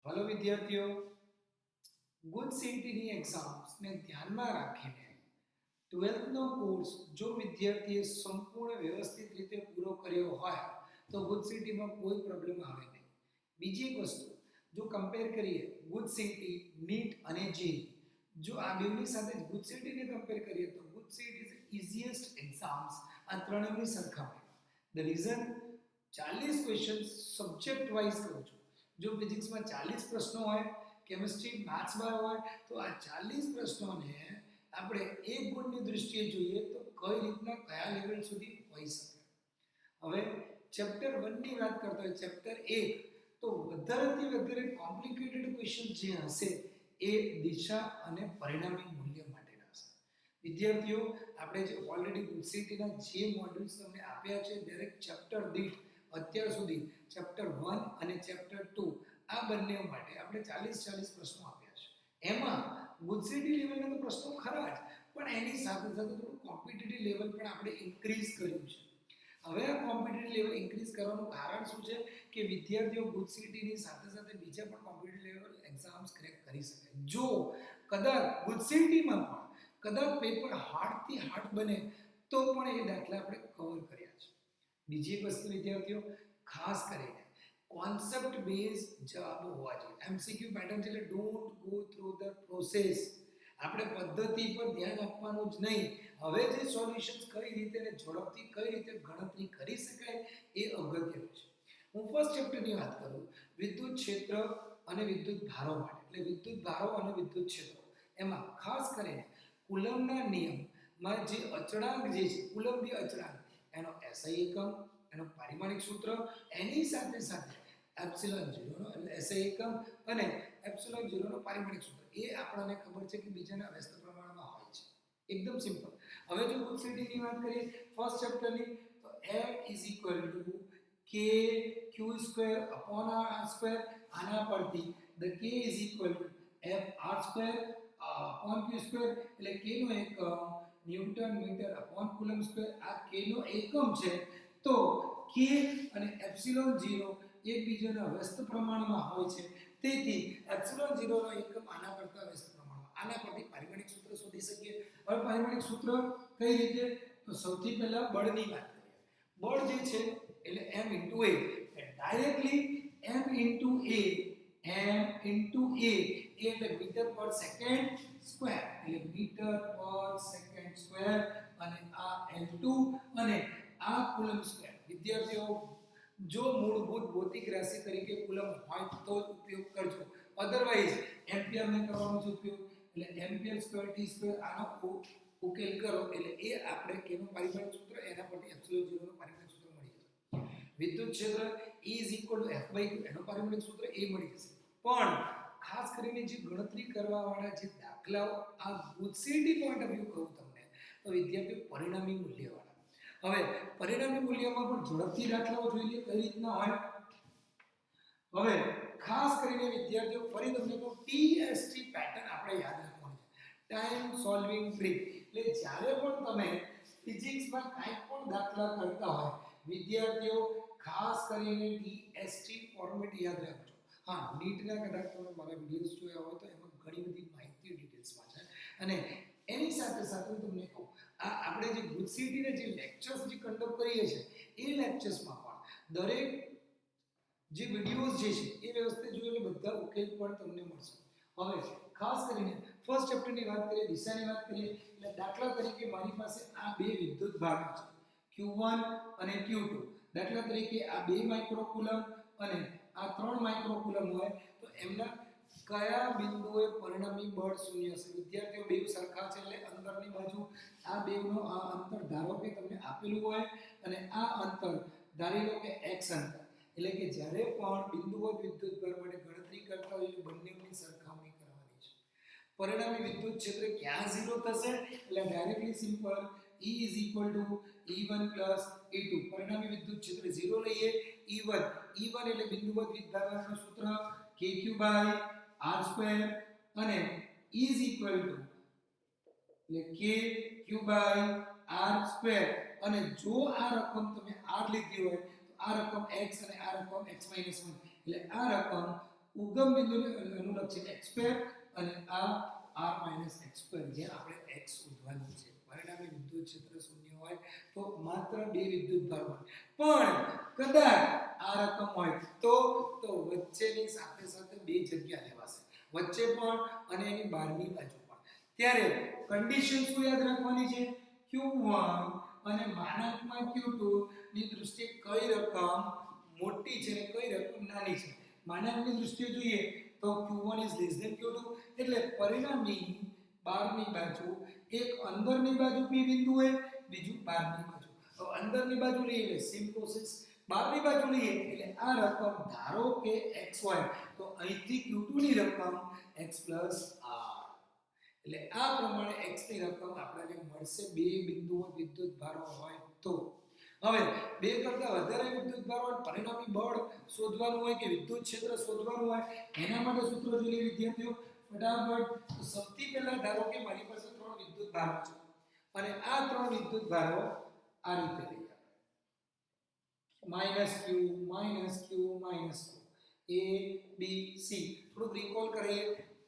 Hello विद्यार्थियों, good CET exams ने ध्यान में રાખીને 12th નો કોર્સ જો વિદ્યાર્થીએ સંપૂર્ણ વ્યવસ્થિત રીતે પૂરો કર્યો હોય તો ગુડ સીઈટીમાં કોઈ પ્રોબ્લેમ આવે નહીં. બીજી એક વસ્તુ, જો કમ્પેર કરીએ ગુડ સીઈટી, નીટ અને જેઈ, જો આ બેની સાથે ગુડ સીઈટીને કમ્પેર કરીએ તો good CET is easiest exams આ ત્રણેયની સરખામણીમાં. The reason 40 question subject wise કરું છું. જો ફિઝિક્સમાં 40 પ્રશ્નો હોય, કેમિસ્ટ્રી મેથ્સમાં હોય તો આ 40 પ્રશ્નોને આપણે એક ગુણની દૃષ્ટિએ જોઈએ તો કઈ રીતના કયા લેવલ સુધી હોઈ શકે. હવે ચેપ્ટર 1 ની વાત કરતા હોય, ચેપ્ટર 1, તો વધારેથી વધારે કોમ્પ્લિકેટેડ ક્વેશ્ચન જે હશે એ દિશા અને પરિણામી મૂલ્ય માટેના હશે. વિદ્યાર્થીઓ, આપણે જે ઓલરેડી ગુજસીટીના જે મોડ્યુલ્સ તમને આપ્યા છે દરેક ચેપ્ટર દીઠ અત્યાર સુધી ચેપ્ટર 1 અને ચેપ્ટર 2 આ બંને માટે આપણે 40 પ્રશ્નો આપ્યા છે. એમાં ગુજસીટી લેવલના તો પ્રશ્નો ખરા જ, પણ એની સાથે સાથે થોડું કોમ્પિટિટિવ લેવલ પણ આપણે ઇન્ક્રીઝ કર્યું છે. હવે આ કોમ્પિટિટિવ લેવલ ઇન્ક્રીઝ કરવાનું કારણ શું છે કે વિદ્યાર્થીઓ ગુજસીટીની સાથે સાથે બીજા પણ કોમ્પિટિટિવ લેવલ એક્ઝામ્સ ક્રેક કરી શકે. જો કદાચ ગુજસીટીમાં પણ કદાચ પેપર હાર્ડથી હાર્ડ બને તો પણ એ દાખલા આપણે કવર કર્યા છે. બીજી એક વસ્તુ વિદ્યાર્થીઓ, ખાસ કરીને કોન્સેપ્ટ બેઝ જવાબો હોવા જોઈએ. એમસીક્યુ પેટર્ન એટલે don't go through the process. આપણે પદ્ધતિ પર ધ્યાન આપવાનું જ નહીં. હવે જે સોલ્યુશન્સ કઈ રીતે ને ઝડપથી કઈ રીતે ગણતરી કરી શકાય એ અગત્યનું છે. હું ફર્સ્ટ ચેપ્ટરની વાત કરું, વિદ્યુત ક્ષેત્ર અને વિદ્યુત ભારો માટે, એટલે વિદ્યુત ભારો અને વિદ્યુત ક્ષેત્રો. એમાં ખાસ કરીને કુલમ્બના નિયમમાં જે અચળાંક જે છે, કુલમ્બીય અચળાંક, એનો એસઆઈ એકમ, એનો પારિમાણિક સૂત્ર, એની સાથે સાથે એપ્સિલોન 0 નો એટલે એસઆઈ એકમ અને એપ્સિલોન 0 નો પારિમાણિક સૂત્ર, એ આપણને ખબર છે કે બીજાના વ્યસ્ત પ્રમાણમાં હોય છે. એકદમ સિમ્પલ. હવે જો ગુજસીટીની વાત કરીએ ફર્સ્ટ ચેપ્ટરની, તો F k q² r². આના પરથી the k f r²/q², એટલે k નો એકમ ન્યૂટન મીટર/કુલમ્બ². આ k નો એકમ છે. તો k અને એપ્સિલોન 0 એકબીજાના વ્યસ્ત પ્રમાણમાં હોય છે. તેથી એપ્સિલોન 0 નો એકમ આના કરતા વ્યસ્ત પ્રમાણમાં. આના પરથી પારિમાણિક સૂત્ર શોધી શકીએ. હવે પારિમાણિક સૂત્ર કઈ રીતે? તો સૌથી પહેલા બળની વાત કરીએ. બળ જે છે એટલે m * a, directly m * a એટલે મીટર પર સેકન્ડ સ્ક્વેર, એટલે મીટર પર સેકન્ડ સ્ક્વેર, અને આ L2 અને આ કુલમ્બ સ્ક્વેર. વિદ્યાર્થીઓ, જો મૂળભૂત ભૌતિક રાશિ તરીકે કુલમ્બ હોય તો ઉપયોગ કરજો, અધરવાઇઝ એમ્પિયર ને કરવાનો છે ઉપયોગ, એટલે એમ્પિયર²t². આનો ઉકેલ કરો એટલે એ આપણે k નો પારિમાણિક સૂત્ર, એના પરથી એપ્સિલોન 0 નો પારિમાણિક સૂત્ર મળી જશે. વિદ્યુત ક્ષેત્ર E = F/q, એનો પારિમાણિક સૂત્ર એ મળી જશે. પણ ખાસ કરીને જે ગણતરી કરવા વાળા જે દાખલાઓ આ ગુજસીટી પોઈન્ટ ઓફ વ્યૂ કહું તમને, તો વિદ્યાર્થીઓ પરિણામી મૂલ્યવાળા. હવે પરિણામી મૂલ્યમાં પણ ઝડપથી દાખલાઓ જોઈએ કઈ રીતના હોય. હવે ખાસ કરીને વિદ્યાર્થીઓ ફરી તમને કહું, TST પેટર્ન આપણે યાદ રાખવાની છે, ટાઈમ સોલ્વિંગ ટ્રીક. એટલે જ્યારે પણ તમે ફિઝિક્સમાં કાંઈ પણ દાખલા કરતા હોય વિદ્યાર્થીઓ, ખાસ કરીને TST ફોર્મેટ યાદ રાખજો. હા, નીટના કદાચ તમે મારા વિડિયોઝ જોયા હોય તો એમાં ઘણી બધી માહિતી ડિટેલ્સમાં છે. અને એની સાથે સાથે હું તમને કહું, આ આપણે જે ગુજસીટીના જે લેક્ચર્સ જે કન્ડક્ટ કરીએ છીએ એ લેક્ચર્સમાં પણ દરેક જે વિડિયોઝ જે છે એ વ્યવસ્થિત જોઈએ બધા ઉકેલ પણ તમને મળશે. હવે ખાસ કરીને ફર્સ્ટ ચેપ્ટરની વાત કરીએ, દિશાની વાત કરીએ, એટલે દાખલા તરીકે મારી પાસે આ બે વિદ્યુત ભારો છે Q1 અને Q2. દાખલા તરીકે આ 2 માઇક્રોકુલમ અને આ 3 માઇક્રોકુલમ હોય તો એમના કયા બિંદુએ પરિણામી બળ શૂન્ય હશે? વિદ્યાર્થીઓ, બે સરખા છે એટલે અંદરની બાજુ આ બેનો આ અંતર ધારો કે તમને આપેલું હોય અને આ અંતર ધારી લો કે x અંતર, એટલે કે જ્યારે પણ બિંદુવત વિદ્યુત ભાર માટે ગણતરી કરતા હોય એટલે બંનેની સરખામણી કરવાની છે. પરિણામી વિદ્યુત ક્ષેત્ર ક્યાં 0 થશે? એટલે directly simple E = E1 + E2. પરિણામી વિદ્યુત ક્ષેત્ર 0 લઈએ. E1 એટલે બિંદુવત વિદ્યુતભારનું સૂત્ર kq/r² અને E એટલે kq/r². અને જો આ રકમ તમે r લીધી હોય તો આ રકમ x અને આ રકમ x - 1, એટલે આ રકમ ઉગમ બિંદુને અનુલક્ષ છે x સ્ક્વેર અને આ r માઇનસ x સ્ક્વેર જે આપણે x શોધવાનું છે. પરિણામે વિદ્યુત ક્ષેત્ર શૂન્ય હોય તો માત્ર બે વિદ્યુત ભાર હોય, પણ કદાચ આ રકમ હોય તો વચ્ચેની સાથે સાથે બે જગ્યા લેવાશે, વચ્ચે પણ અને એની બહારની બાજુ પણ. ત્યારે કન્ડિશન શું યાદ રાખવાની છે? q1 અને માનાંકમાં q2 ની દૃષ્ટિએ કઈ રકમ મોટી છે અને કઈ રકમ નાની છે. માનાંકની દૃષ્ટિએ જોઈએ તો q1 is less than q2 એટલે પરિણામી બહારની બાજુ એક અંદરની બાજુ p બિંદુ હોય, બીજું બહારની બાજુ. તો અંદરની બાજુ લઈએ એટલે સેમ પ્રોસેસ, બહારની બાજુ લઈએ એટલે આ રકમ ધારો કે x હોય તો અહીંથી q2 ની રકમ x r એટલે આ પ્રમાણે x ની રકમ આપણને મળશે બે બિંદુઓ વિદ્યુત ભારો હોય તો. હવે બે કરતા વધારે વિદ્યુત ભાર હોય, પરિણામી બળ શોધવાનું હોય કે વિદ્યુત ક્ષેત્ર શોધવાનું હોય, એના માટે સૂત્ર જોઈ લે વિદ્યાર્થીઓ ફટાફટ. તો સૌથી પહેલા ધારો કે મારી પાસે ત્રણ વિદ્યુત ભારો છે અને આ ત્રણ વિદ્યુત ભારો આ રીતે લઈએ -q a b c. થોડું રિકોલ કરીએ.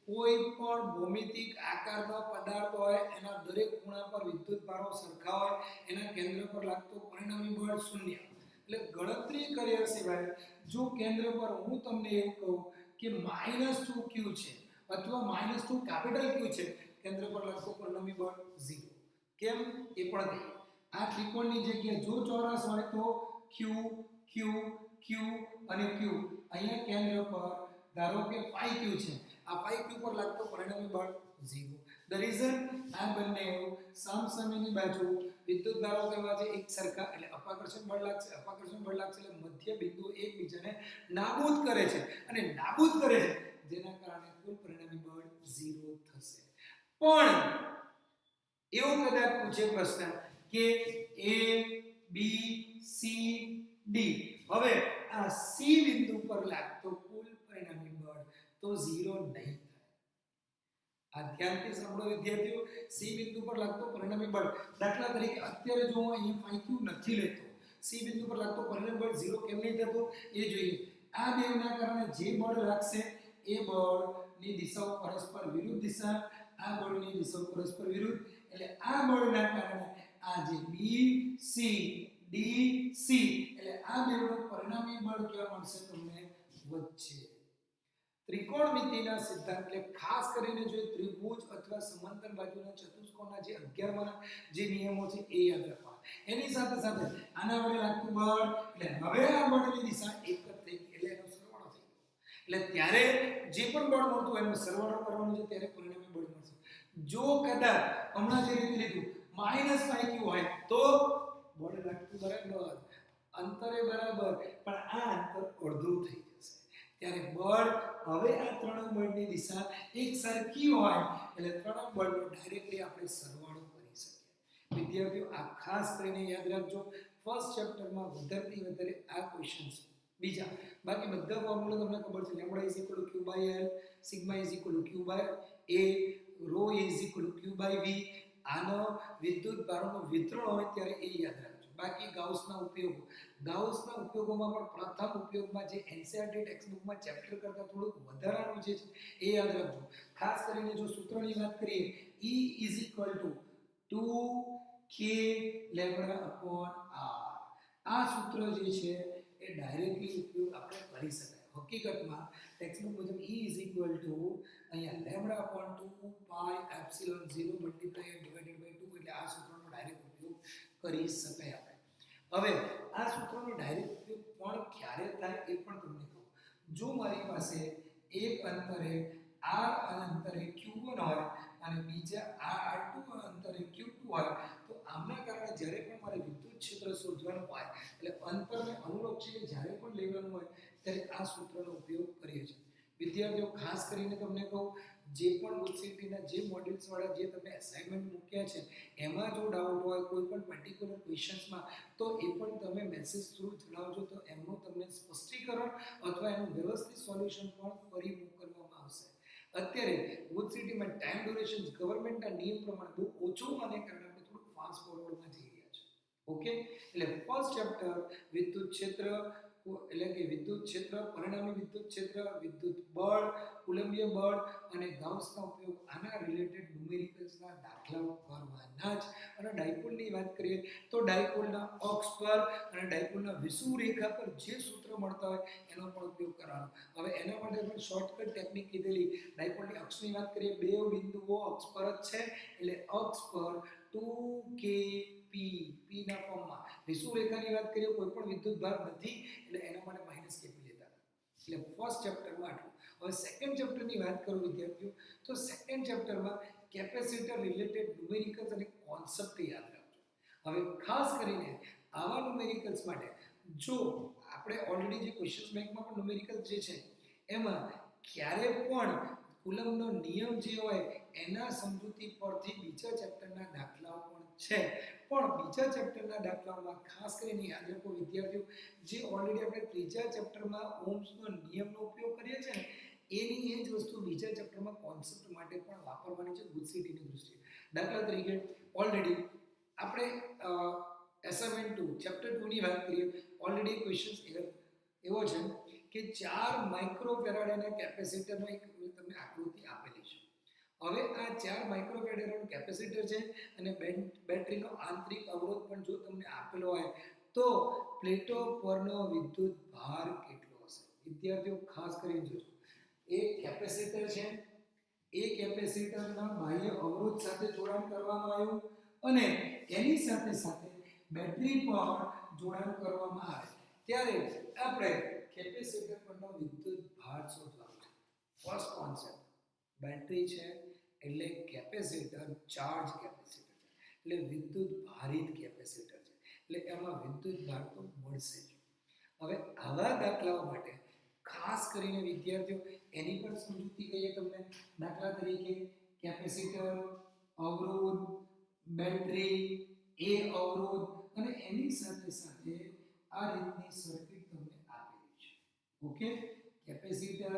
કોઈ પણ ભૌમિતિક આકારનો પદાર્થ હોય એના દરેક ખૂણા પર વિદ્યુત ભારો સરખા હોય, એના કેન્દ્ર પર લાગતો પરિણામી બળ શૂન્ય. એટલે ગણતરી કર્યા સિવાય જો કેન્દ્ર પર હું તમને એવું કહું કે -2q છે અથવા -2 કેપિટલ q છે, કેન્દ્ર પર લાગતો પરિણામી બળ 0. કેમ એ પણ કહીએ. આ ત્રિકોણની જગ્યાએ જો ચોરસ હોય તો q q q અને q. અહીંયા કેન્દ્ર પર ધારો કે 5q છે, આ 5q પર લાગતો પરિણામી બળ 0. ધ રીઝન આ બંને સામસામેની બાજુ વિદ્યુત ભારો કહેવા છે એક સરખા, એટલે અપાકર્ષણ બળ લાગશે એટલે મધ્ય બિંદુ એકબીજાને નાબૂદ કરે છે અને નાબૂદ કરે છે જેના કારણે કુલ પરિણામી બળ 0 થશે. પણ એવું કદાચ પૂછે પ્રશ્ન કે a b c d, હવે આ c બિંદુ પર લાગતો કુલ પરિણામી બળ તો 0 નહીં થાય. આ ધ્યાનથી સાંભળો વિદ્યાર્થીઓ. c બિંદુ પર લાગતો પરિણામી બળ, દાખલા તરીકે અત્યારે જો હું અહીં 5q નથી લેતો, c બિંદુ પર લાગતો પરિણામી બળ 0 કેમ નહીં થતો એ જોઈએ. આ બેના કારણે જે બળ લાગશે એ બળની દિશાઓ પરસ્પર વિરુદ્ધ દિશા, આ બળની દિશાઓ પરસ્પર વિરુદ્ધ, એટલે આ બળના કારણે આ જે b c d c એટલે આ બેનું પરિણામી બળ કેવા મળશે તમને વચ્ચે. ત્રિકોણમિતિના સિદ્ધાંત એટલે ખાસ કરીને જો ત્રિભુજ અથવા સમાંતર બાજુના ચતુષ્કોણના જે 11માના જે નિયમો છે એ યાદ રાખવાના. એની સાથે સાથે આના વડે લાગતું બળ, એટલે હવે આ બળની દિશા એક જ થઈ ગઈ એટલે એનો સરવાળો થઈ ગયો. એટલે ત્યારે જે પણ બળ મળતું એનો સરવાળો કરવાનો છે ત્યારે પરિણામી બળ મળશે. જો કદાચ હમણાં જે રીતે લીધું -5q હોય તો બળ લાગતું બરાબર, અંતરે બરાબર, પણ આ અંતર અડધું થઈ જશે. ત્યારે બળ હવે આ ત્રણ બળની દિશા એક સરખી હોય એટલે ત્રણ બળનો ડાયરેક્ટલી આપણે સરવાળો કરી શકીએ. વિદ્યાર્થીઓ આ ખાસ કરીને યાદ રાખજો. ફર્સ્ટ ચેપ્ટરમાં વધારે આ ક્વેશ્ચન્સ. બીજા બાકી બધા ફોર્મ્યુલા તમને ખબર છે. Lambda q/l, sigma q/a, rho q/v. આનો વિદ્યુત ભારોનું વિતરણ હોય ત્યારે એ યાદ રાખજો. બાકી ગાઉસના ઉપયોગોમાં પણ પ્રથમ ઉપયોગમાં જે NCERT ટેક્સ્ટબુકમાં ચેપ્ટર કરતા થોડુંક વધારાનું છે એ યાદ રાખજો. ખાસ કરીને જો સૂત્રની વાત કરીએ E = 2k λ/r. આ સૂત્ર જે છે એ ડાયરેક્ટલી ઉપયોગ આપણે કરી શકાય. હકીકતમાં ટેક્સ્ટબુક મુજબ E = અહીંયા λ/2πε0 / એટલે આ સૂત્રનો ડાયરેક્ટ ઉપયોગ કરી શકાય આપણે. હવે આ સૂત્રનો ડાયરેક્ટ ઉપયોગ પણ ક્યારે થાય એ પણ તમને કહું. જો મારી પાસે એક અંતરે r અંતરે q1 હોય અને બીજા r2 અંતરે q2 હોય તો આમના કારણે જ્યારે પણ મારે વિદ્યુત ક્ષેત્ર શોધવાનું હોય એટલે અંતરને અનુલક્ષીને જ્યારે પણ લેવાનું હોય ત્યારે આ સૂત્રનો ઉપયોગ કરીએ છીએ. વિદ્યાર્થીઓ ખાસ કરીને તમને કહું, જે પણ યુનિવર્સિટીના જે મોડ્યુલ્સ વાળા જે તમને અસાઇનમેન્ટ મૂક્યા છે એમાં જો ડાઉટ હોય કોઈ પણ પર્ટિક્યુલર ક્વેશ્ચન્સમાં તો એ પણ તમે મેસેજ થ્રુ જણાવજો તો એમનું તમને સ્પષ્ટીકરણ અથવા એનું વ્યવસ્થિત સોલ્યુશન પણ ફરી મોકલવામાં આવશે. અત્યારે યુનિવર્સિટીમાં ટાઈમ ડ્યુરેશન ગવર્મેન્ટના નિયમ પ્રમાણે બહુ ઓછું આને કારણે આપણે થોડું ફાસ્ટ ફોરવર્ડમાં જઈ રહ્યા છે. ઓકે, એટલે ફર્સ્ટ ચેપ્ટર વિદ્યુત ક્ષેત્ર એટલે કે વિદ્યુત ક્ષેત્ર, પરિણામી વિદ્યુત ક્ષેત્ર, વિદ્યુત બળ, કુલંબીય બળ અને ગાઉસના ઉપયોગ આના રિલેટેડ ન્યુમેરિકલ્સના દાખલાઓ કરવાના જ. અને ડાયપોલની વાત કરીએ તો ડાયપોલના અક્ષ પર અને ડાયપોલના વિષુવરેખા પર જે સૂત્ર મળતા હોય એનો પણ ઉપયોગ કરવાનો. હવે એના માટે પણ શોર્ટકટ ટેકનિક કીધેલી. ડાયપોલની અક્ષની વાત કરીએ, બે બિંદુઓ અક્ષ પર જ છે એટલે અક્ષ પર 2kp p ના ફોર્મમાં. વિષુવરેખાની વાત કરીએ કોઈ પણ વિદ્યુત ભાર નથી એટલે એના માટે -kp લેતા હતા. એટલે ફર્સ્ટ ચેપ્ટરમાં આટલું. હવે સેકન્ડ ચેપ્ટરની વાત કરું વિદ્યાર્થીઓ તો સેકન્ડ ચેપ્ટરમાં કેપેસિટર રિલેટેડ ન્યુમેરિકલ્સ અને કોન્સેપ્ટ યાદ રાખજો. હવે ખાસ કરીને આવા ન્યુમેરિકલ્સ માટે જો આપણે ઓલરેડી જે ક્વેશ્ચન્સ બેંકમાં પણ ન્યુમેરિકલ્સ જે છે એમાં ક્યારે પણ કુલમ્બનો નિયમ જે હોય એના સમજૂતી પરથી બીજા ચેપ્ટરના દાખલાઓ પણ છે. પણ બીજા ચેપ્ટરના દાખલાઓમાં ખાસ કરીને યાદ રાખો વિદ્યાર્થીઓ, જે ઓલરેડી આપણે ત્રીજા ચેપ્ટરમાં ઓહ્મ્સનો નિયમનો ઉપયોગ કરીએ છીએ ને એની એ જ વસ્તુ બીજા ચેપ્ટરમાં કોન્સેપ્ટ માટે પણ વાપરવાની છે ગુજસીટીની દૃષ્ટિએ. દાખલા તરીકે ઓલરેડી આપણે એસાઇનમેન્ટ 2 ચેપ્ટર 2 ની વાત કરીએ, ઓલરેડી ક્વેશ્ચન્સ એવો છે કે 4 માઇક્રોફેરાડેના કેપેસિટરનો એક તમને આકૃતિ આપેલી છે. હવે આ 4 માઇક્રોફેરાડેનું કેપેસિટર છે અને બેટરીનો આંતરિક અવરોધ પણ જો તમને આપેલો હોય તો પ્લેટો પરનો વિદ્યુત ભાર કેટલો હશે? વિદ્યાર્થીઓ ખાસ કરીને જોજો. એક કેપેસિટર છે, એ કેપેસિટરના બાહ્ય અવરોધ સાથે જોડાણ કરવામાં આવ્યું અને એની સાથે સાથે બેટરી પર જોડાણ કરવામાં આવે ત્યારે આપણે કેપેસિટર પરનો વિદ્યુત ભાર શોધવાનો છે. ફર્સ્ટ કોન્સેપ્ટ બેટરી છે એટલે કેપેસિટર ચાર્જ કેપેસિટર છે એટલે વિદ્યુત ભારિત કેપેસિટર છે એટલે એમાં વિદ્યુત ભાર તો મળશે જ. હવે આવા દાખલાઓ માટે ખાસ કરીને વિદ્યાર્થીઓ એની પણ સમજૂતી કહીએ તમને. દાખલા તરીકે કેપેસિટર, અવરોધ, બેટરી, એ અવરોધ અને એની સાથે સાથે આ રીતની સર્કિટ તમને આપેલી છે. Okay, capacitor,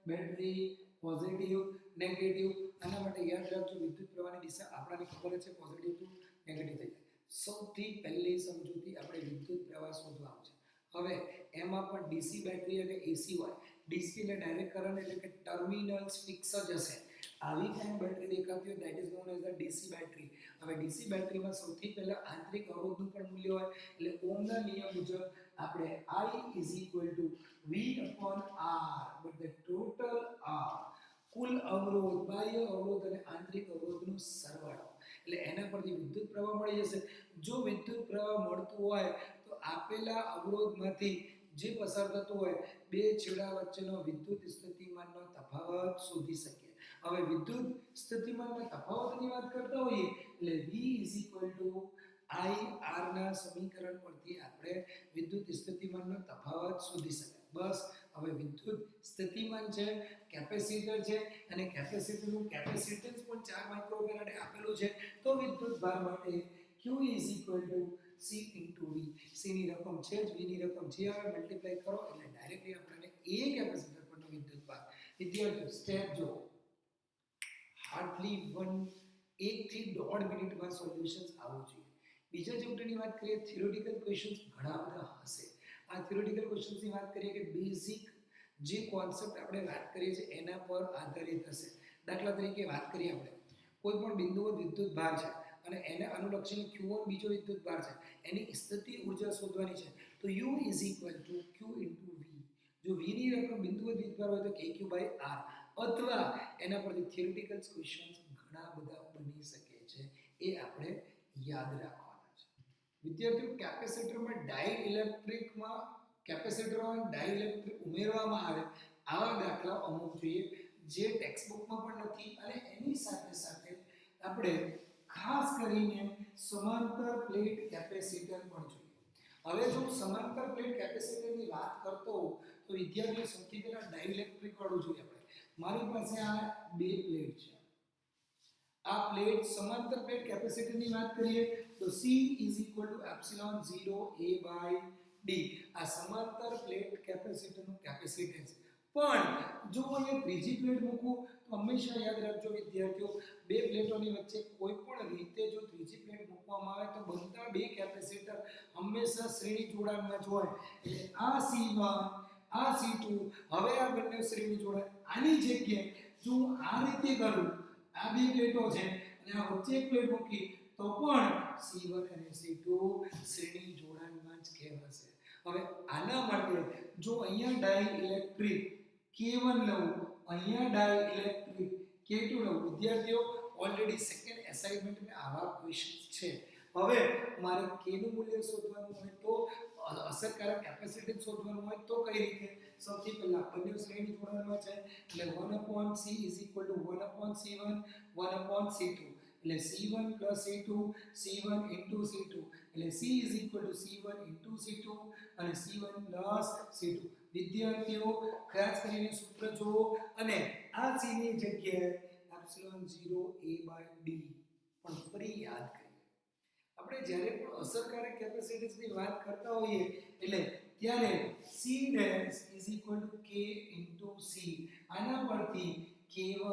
battery, positive, negative. આના માટે યાદ રાખજો વિદ્યુત પ્રવાહની દિશા આપણને ખબર છે પોઝિટિવ ટુ નેગેટિવ થઈ જાય. સૌથી પહેલી સમજૂતી આપણે વિદ્યુત પ્રવાહ શોધવાનો છે. હવે એમાં પણ ડીસી બેટરી અને એસી હોય. ડીસી એટલે ડાયરેક્ટ કરંટ એટલે કે ટર્મિનલ્સ ફિક્સ જ હશે. આવી કાંઈ બેટરી દેખાતી હોય that is known as a DC battery. હવે ડીસી બેટરીમાં સૌથી પહેલા આંતરિક અવરોધનું પણ મૂલ્ય હોય એટલે ઓહ્મના નિયમ મુજબ આપણે I V/R but the total R કુલ અવરોધ, બાહ્ય અવરોધ અને આંતરિક અવરોધનો સરવાળો. એટલે એના પરથી વિદ્યુત પ્રવાહ મળી જશે. જો વિદ્યુત પ્રવાહ મળતું હોય તો આપેલા અવરોધમાંથી જે પસાર થતો હોય બે છેડા વચ્ચેનો વિદ્યુત સ્થિતિમાનનો તફાવત શોધી શકીએ. હવે વિદ્યુત સ્થિતિમાનના તફાવતની વાત કરતા હોઈએ એટલે V/I/R ના સમીકરણ પરથી આપણે વિદ્યુત સ્થિતિમાનનો તફાવત શોધી શકાય. બસ હવે વિદ્યુત સ્થિતિમાન છે, કેપેસિટર છે અને કેપેસિટરનું કેપેસિટન્સ પણ 4 માઇક્રોફેરાડે આપેલું છે. તો વિદ્યુત ભાર માટે Q C * V. C ની રકમ છે જ, V ની રકમ જે આવે મલ્ટીપ્લાય કરો એટલે ડાયરેક્ટલી આપણને એ કેપેસિટર પરનો વિદ્યુત ભાર. વિદ્યાર્થીઓ સ્ટેપ જો હાર્ડલી 1 થી 1.5 મિનિટમાં સોલ્યુશન્સ આવવું જોઈએ. બીજા ચેપ્ટરની વાત કરીએ થિયોરેટિકલ ક્વેશ્ચન્સ ઘણા બધા હશે. આ થિયોરેટિકલ ક્વેશ્ચન્સની વાત કરીએ કે બેઝિક જે કોન્સેપ્ટ આપણે વાત કરીએ છીએ એના પર આધારિત હશે. દાખલા તરીકે વાત કરીએ આપણે કોઈ પણ બિંદુઓ વિદ્યુત ભાર છે અને એને અનુલક્ષીને Q1 બીજો વિદ્યુત ભાર છે, એની સ્થિતિ ઊર્જા શોધવાની છે તો U = Q * V. જો V ની રકમ બિંદુઓ વિદ્યુત ભાર હોય તો KQ/R અથવા એના પરથી થિયોરેટિકલ ક્વેશ્ચન્સ ઘણા બધા બની શકે છે. એ આપણે યાદ રાખવાના છે. વિદ્યાર્થીઓ કેપેસિટરમાં ડાઇલેક્ટ્રિકમાં કેપેસિટરમાં ડાઇલેક્ટ્રિક ઉમેરવામાં આવે આવા દાખલા અમુક જોઈએ જે ટેક્સ્ટ બુકમાં પણ નથી અને એની સાથે સાથે આપણે ખાસ કરીને સમાંતર પ્લેટ કેપેસિટર પણ જોઈએ. હવે જો સમાંતર પ્લેટ કેપેસિટરની વાત કરતો હોઉં તો વિદ્યાર્થીઓ સૌથી પહેલા ડાઇલેક્ટ્રિક વાળું જોઈએ આપણે. મારી પાસે આ બે પ્લેટ છે. આ પ્લેટ સમાંતર પ્લેટ કેપેસિટરની વાત કરીએ તો C = ε0 A/d. આ સમાંતર પ્લેટ કેપેસિટરનું કેપેસિટન્સ. પણ જો અહીંયા ત્રીજી પ્લેટ મૂકું તો હંમેશા યાદ રાખજો વિદ્યાર્થીઓ બે પ્લેટોની વચ્ચે કોઈ પણ રીતે જો ત્રીજી પ્લેટ મૂકવામાં આવે તો બનતા બે કેપેસિટર હંમેશા શ્રેણી જોડાણમાં જ હોય. એટલે આ C1 આ C2 હવે આ બંને શ્રેણી જોડાણ. આની જગ્યાએ જો હું આ રીતે કરું, આ બે પ્લેટો છે અને આ વચ્ચે એક પ્લેટ મૂકી તો પણ C1 અને C2 શ્રેણી જોડાણમાં જ કહેવાશે. હવે આના માટે જો અહીંયા ડાઇલેક્ટ્રિક K1 લઉં, અહીંયા ડાઇલેક્ટ્રિક K2 લઉં. વિદ્યાર્થીઓ ઓલરેડી સેકન્ડ એસાઇનમેન્ટમાં આવા ક્વેશ્ચન્સ છે. હવે મારે K નું મૂલ્ય શોધવાનું હોય તો અસરકારક કેપેસિટન્સ શોધવાનું હોય તો કઈ રીતે? સૌથી પહેલા બંને શ્રેણી જોડાણમાં છે એટલે 1/C = 1/C1 1/C2 એટલે C1 + C2 C1 * C2 એટલે C = C1 * C2 અને C1 + C2. વિદ્યાર્થીઓ ખાસ કરીને સૂત્ર જુઓ અને આ C ની જગ્યાએ ε0A/d પણ ફરી યાદ કરીએ. આપણે જ્યારે પણ અસરકારક કેપેસિટન્સની વાત કરતા હોઈએ એટલે ત્યારે C' = K * C. આના પરથી K1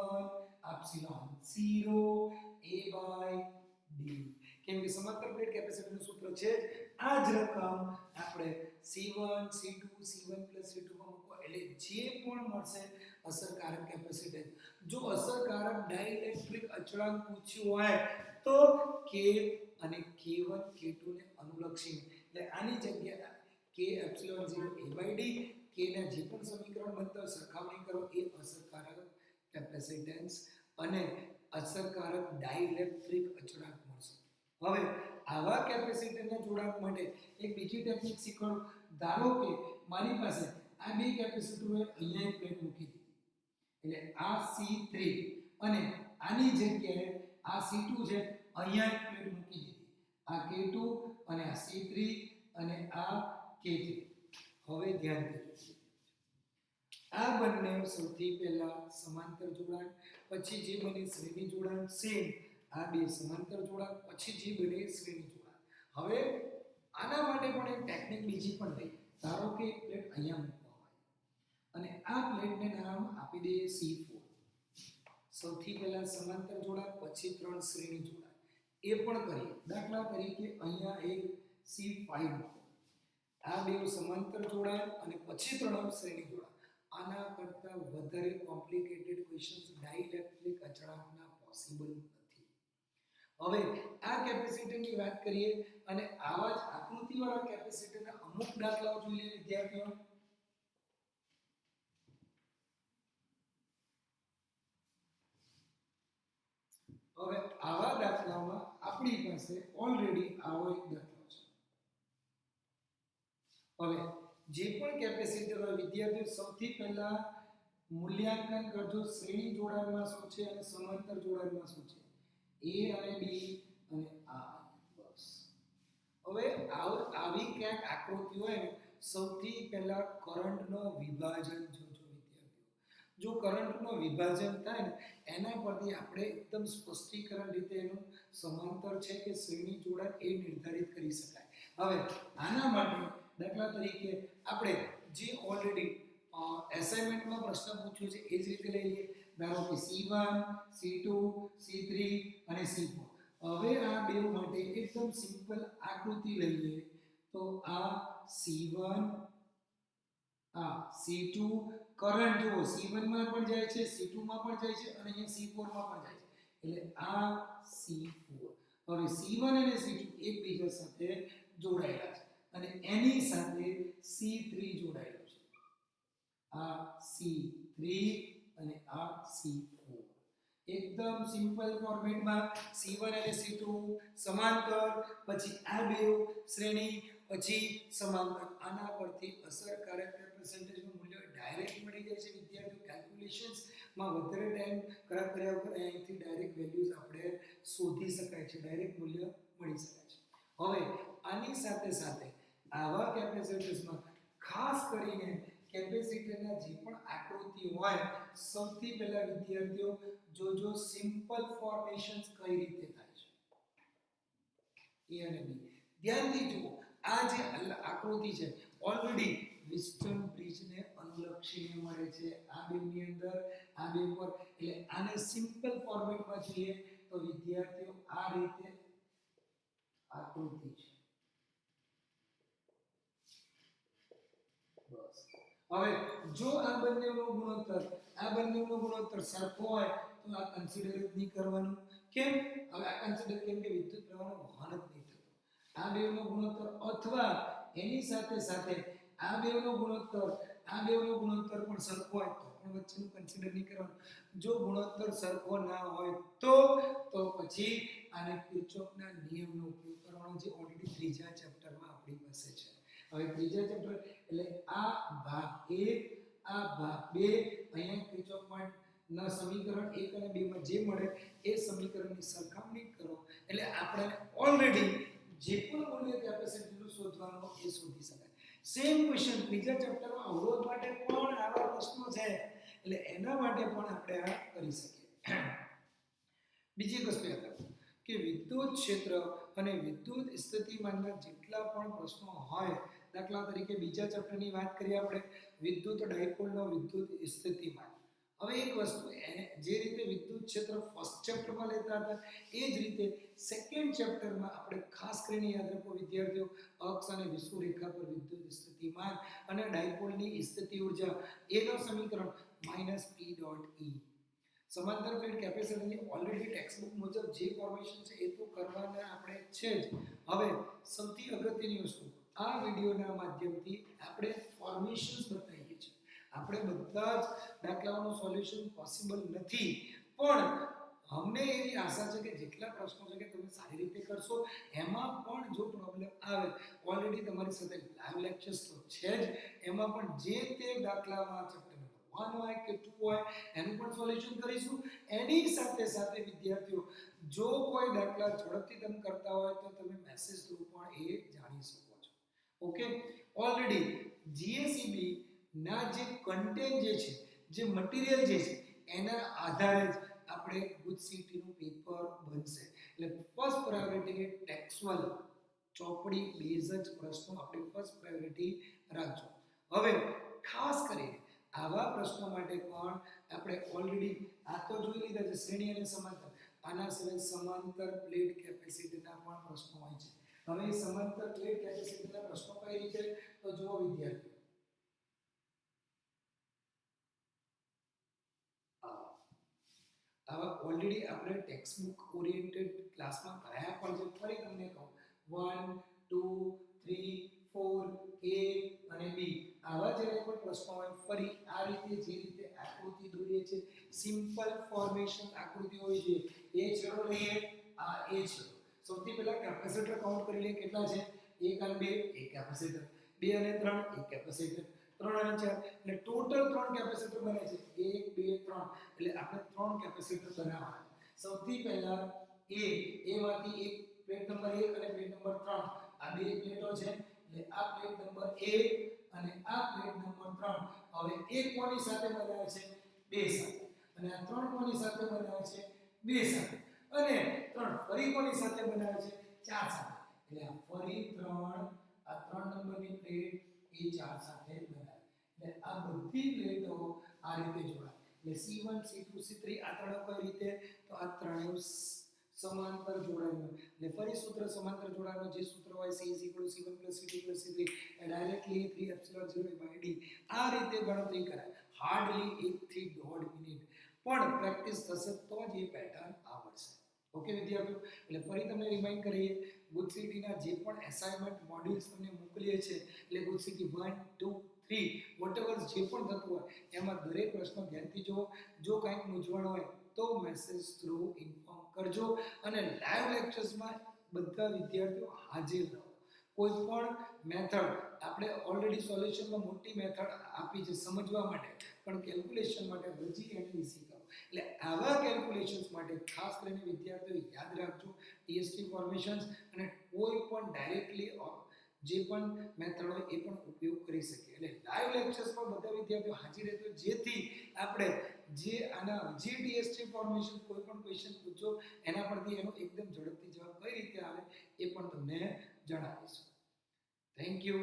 ε0A/d. કેમ કે સમાંતર પ્લેટ કેપેસિટરનું સૂત્ર છે. આ જ રકમ આપણે C1 C2 C1 + C2 માં મૂકો એટલે જે પણ મળશે અસરકારક કેપેસિટન્સ. જો અસરકારક ડાઇલેક્ટ્રિક અચળાંક પૂછ્યું હોય તો K અને K1 K2 ને અનુલક્ષીને એટલે આની જગ્યાએ K ε0A/d K ના જે પણ સમીકરણ બનતા સરખામણી કરો એ અસરકારક કેપેસિટન્સ અને અસરકારક ડાઇલેક્ટ્રિક અચળાંક મળશે. હવે આવા કેપેસિટરના જોડાણ માટે એક બીજી ટેકનિક શીખવાડું. ધારો કે મારી પાસે આ બે કેપેસિટર હોય, અહીંયા એક પ્લેટ મૂકી દીધી એટલે આ C3 અને આની જગ્યાએ આ C2 છે, અહીંયા એક પ્લેટ મૂકી દીધી. આ K2 અને આ C3 અને આ K3. હવે ધ્યાન દેજો, આ બંને સૌથી પહેલા સમાંતર જોડાણ, પછી જે બને શ્રેણી જોડાણ સેમ. આ બે સમાંતર જોડાણ, પછી જે બને શ્રેણી જોડાણ. હવે આના માટે પણ એક ટેકનિક બીજી પણ લઈ. ધારો કે પ્લેટ અહીંયા મૂકવા હોય અને આ પ્લેટને નામ આપી દઈએ C4. સૌથી પહેલા સમાંતર જોડાણ, પછી 3 શ્રેણી જોડાણ. એ પણ કરીએ. દાખલા તરીકે અહીંયા એક C5 મૂકો. આ બે સમાંતર જોડાણ અને પછી 3 શ્રેણી જોડાણ. આના કરતા વધારે કોમ્પ્લિકેટેડ ક્વેશ્ચન્સ ડાઇલેક્ટ્રિક અચળાંકના પોસિબલ નથી. હવે આ કેપેસિટરની વાત કરીએ અને આવા જ આકૃતિવાળા કેપેસિટરના અમુક દાખલાઓ જોઈ લઈએ વિદ્યાર્થીઓ. હવે આવા દાખલામાં આપણી પાસે ઓલરેડી આવો એક દાખલો છે. હવે જે પણ કેપેસિટર હોય વિદ્યાર્થીઓ સૌથી પહેલા મૂલ્યાંકન કરજો શ્રેણી જોડાણમાં શું છે અને સમાંતર જોડાણમાં શું છે. A અને B અને આ. બસ. હવે આવી ક્યાંક આકૃતિ હોય ને સૌથી પહેલા કરંટનો વિભાજન જોજો વિદ્યાર્થીઓ. જો કરંટનો વિભાજન થાય ને એના પરથી આપણે એકદમ સ્પષ્ટીકરણ રીતે એનું સમાંતર છે કે શ્રેણી જોડાણ એ નિર્ધારિત કરી શકાય. હવે આના માટે દાખલા તરીકે આપણે જે ઓલરેડી એસાઇનમેન્ટમાં પ્રશ્ન પૂછ્યો છે એ જ રીતે લઈ લઈએ. ધારો કે C1 C2 C3 અને C4. હવે આ બે માટે એકદમ સિમ્પલ આકૃતિ લઈએ તો આ C1 આ C2 કરંટ જુઓ C1 માં પણ જાય છે, C2 માં પણ જાય છે અને અહીંયા C4 માં પણ જાય છે. એટલે આ C4. હવે C1 અને C2 એકબીજા સાથે જોડાયેલા છે અને એની સાથે C3 જોડાયેલો છે. આ C3 અને આ C4. એકદમ સિમ્પલ ફોર્મેટમાં C1 અને C2 સમાંતર, પછી આ બે શ્રેણી, પછી સમાંતર. આના પરથી અસરકારક કેપેસિટન્સનું મૂલ્ય ડાયરેક્ટ મળી જાય છે વિદ્યાર્થીઓ. કેલ્ક્યુલેશન્સ માં વધારે ટાઈમ ખરાબ કર્યા વગર અહીંથી ડાયરેક્ટ વેલ્યુઝ આપણે શોધી શકાય છે, ડાયરેક્ટ મૂલ્ય મળી શકાય છે. હવે આની સાથે સાથે આવા કેપેસિટન્સમાં ખાસ કરીને કેપેસિટરના જે પણ આકૃતિ હોય સૌથી પહેલા વિદ્યાર્થીઓ જોજો સિમ્પલ ફોર્મેશન્સ કઈ રીતે થાય છે. A અને B ધ્યાનથી જુઓ. આ જે આકૃતિ છે ઓલરેડી વિસ્ટન બ્રિજને અનુલક્ષીને મળે છે. આ બેની અંદર આ બે પર એટલે આને સિમ્પલ ફોર્મેટમાં જોઈએ તો વિદ્યાર્થીઓ આ રીતે આકૃતિ છે. હવે જો આ બંનેનો ગુણોત્તર સરખો હોય તો આ કન્સિડર જ નહીં કરવાનું. કેમ? હવે આ કન્સિડર કેમ કે વિદ્યુત પ્રવાહનો વહન જ નહીં થતો. આ બેનો ગુણોત્તર અથવા એની સાથે સાથે આ બેનો ગુણોત્તર પણ સરખો હોય તો પણ વચ્ચેનું કન્સિડર નહીં કરવાનું. જો ગુણોત્તર સરખો ના હોય તો પછી આને કિર્ચોફના નિયમનો ઉપયોગ કરવાનો, જે ઓલરેડી ત્રીજા ચેપ્ટરમાં આપણી પાસે છે. હવે ત્રીજા ચેપ્ટર એટલે આ ભાગ 1 આ ભાગ 2 અહીંયા કિર્ચોફના સમીકરણ 1 અને 2 માં જે મળે એ સમીકરણની સરખામણી કરો એટલે આપણે ઓલરેડી જે પણ મૂલ્ય કેપેસિટીનું શોધવાનો એ શોધી શકાય. સેમ ક્વેશ્ચન ત્રીજા ચેપ્ટરમાં અવરોધ માટે પણ આવા પ્રશ્નો છે એટલે એના માટે પણ આપણે આ કરી શકીએ. બીજી વસ્તુ યાદ રાખો કે વિદ્યુત ક્ષેત્ર અને વિદ્યુત સ્થિતિમાનના જેટલા પણ પ્રશ્નો હોય, દાખલા તરીકે બીજા ચેપ્ટરની વાત કરીએ આપણે વિદ્યુત ડાયપોલનો વિદ્યુત સ્થિતિમાન. હવે એક વસ્તુ જે રીતે વિદ્યુત ક્ષેત્ર ફર્સ્ટ ચેપ્ટરમાં લેતા હતા એ જ રીતે સેકન્ડ ચેપ્ટરમાં આપણે ખાસ કરીને યાદ રાખો વિદ્યાર્થીઓ, અક્ષ અને વિષુવરેખા પર વિદ્યુત સ્થિતિમાન અને ડાયપોલની સ્થિતિ ઊર્જા એનો સમીકરણ -P.E. સમાંતર પ્લેટ કેપેસિટરની ઓલરેડી ટેક્સ્ટબુક મુજબ જે ફોર્મેશન છે એ તો કરવાના આપણે છે જ. હવે સૌથી અગત્યની વસ્તુ, આ વિડિયોના માધ્યમથી આપણે ફોર્મેશન્સ બતાવીએ છીએ. આપણે બધા જ દાખલાઓનું સોલ્યુશન પોસિબલ નથી, પણ અમને એવી આશા છે કે જેટલા પ્રશ્નો છે કે તમે સારી રીતે કરશો. એમાં પણ જો પ્રોબ્લેમ આવે, ઓલરેડી તમારી સાથે લાઈવ લેક્ચર્સ તો છે જ, એમાં પણ જે તે દાખલામાં ચેપ્ટર 1 હોય કે 2 હોય એનું પણ સોલ્યુશન કરીશું. એની સાથે સાથે વિદ્યાર્થીઓ જો કોઈ દાખલા ઝડપથી તમે કરતા હોય તો તમે મેસેજ થ્રુ પણ એ જાણી શકો છો. ઓકે, ઓલરેડી જીએસીબી ના જે કન્ટેન્ટ જે મટીરીયલ જે છે એના આધારે જ આપણે ગુજસીટીનું પેપર બનશે. એટલે ફર્સ્ટ પ્રાયોરિટી ટેક્સ્ટુઅલ ચોપડી બેઝ જ પ્રશ્નો આપણે ફર્સ્ટ પ્રાયોરિટી રાખજો. હવે ખાસ કરીને આવા પ્રશ્નો માટે પણ આપણે ઓલરેડી આ તો જોઈ લીધા છે શ્રેણી અને સમાંતર. આના સિવાય સમાંતર પ્લેટ કેપેસિટીના પણ પ્રશ્નો હોય છે. હવે સમાંતર પ્લેટ કેપેસિટીના પ્રશ્નો કઈ રીતે તો જુઓ વિદ્યાર્થીઓ, આવા ઓલરેડી આપણે ટેક્સ્ટબુક ઓરિએન્ટેડ ક્લાસમાં કરાયા પણ છે. ફરી તમને કહું 1 2 3 4 A અને B આવા જ્યારે પણ પ્રશ્નો હોય ફરી આ રીતે જે રીતે આકૃતિ દોરીએ છે સિમ્પલ ફોર્મેશન આકૃતિ હોય છે. એ છેડો લઈએ, આ એ છેડો. સૌથી પહેલા કેપેસિટર કાઉન્ટ કરી લઈએ કેટલા છે 1 અને 2 એક કેપેસિટર, 2 અને 3 એક કેપેસિટર, 3 અને 4 એટલે ટોટલ 3 કેપેસિટર બને છે 1 2 3 એટલે આપણે 3 કેપેસિટર બનાવવાના. સૌથી પહેલા માંથી એક પ્લેટ નંબર 1 અને પ્લેટ નંબર 3 આ બે પ્લેટો છે એટલે આ પ્લેટ નંબર 1 અને આ પ્લેટ નંબર 3 હવે એક કોની સાથે બનાવે છે 2 સાથે અને આ 3 કોની સાથે બનાવે છે 2 સાથે અને 3 ફરી કોની સાથે બનાવે છે 4 સાથે એટલે આ ફરી 3 આ 3 નંબરની પ્લેટ એ 4 સાથે બનાવે એટલે આ બધી પ્લેટો આ રીતે જોડાય એટલે C1 C2 C3 આ ત્રણે કઈ રીતે તો આ ત્રણેય સમાંતર જોડાયેલું એટલે ફરી સૂત્ર સમાંતર જોડાણનું જે સૂત્ર હોય C C1 C2 C3 એ ડાયરેક્ટલી 3 epsilon 0/d આ રીતે ગણતરી કરાય હાર્ડલી 1 થી 1.5 મિનિટ પણ પ્રેક્ટિસ થશે તો જ એ પેટર્ન આવડશે. ઓકે વિદ્યાર્થીઓ, એટલે ફરી તમને રિમાઇન્ડ કરીએ ગુજસીટીના જે પણ એસાઇનમેન્ટ મોડ્યુલ્સ તમને મોકલીએ છે એટલે ગુજસીટી 1 2 3 વોટએવર જે પણ થતું હોય એમાં દરેક પ્રશ્ન ધ્યાનથી જુઓ. જો કંઈક મૂંઝવણ હોય તો મેસેજ થ્રુ ઇન્ફોર્મ કરજો અને લાઈવ લેક્ચર્સમાં બધા વિદ્યાર્થીઓ હાજર રહો. કોઈ પણ મેથડ આપણે ઓલરેડી સોલ્યુશનમાં મોટી મેથડ આપી છે સમજવા માટે, પણ કેલ્ક્યુલેશન માટે હજી એને ઈઝી કરો. એટલે આવા કેલ્ક્યુલેશન્સ માટે ખાસ કરીને વિદ્યાર્થીઓ યાદ રાખજો ટીએસટી ફોર્મેશન્સ અને કોઈ પણ ડાયરેક્ટલી જે પણ મેથડ હોય એ પણ ઉપયોગ કરી શકીએ. એટલે લાઈવ લેક્ચર્સમાં બધા વિદ્યાર્થીઓ હાજર રહેજો જેથી આપણે જે આના જે ટીએસટી ફોર્મેશન કોઈ પણ ક્વેશ્ચન પૂછો એના પરથી એનો એકદમ ઝડપથી જવાબ કઈ રીતે આવે એ પણ તમને જણાવીશું. Thank you.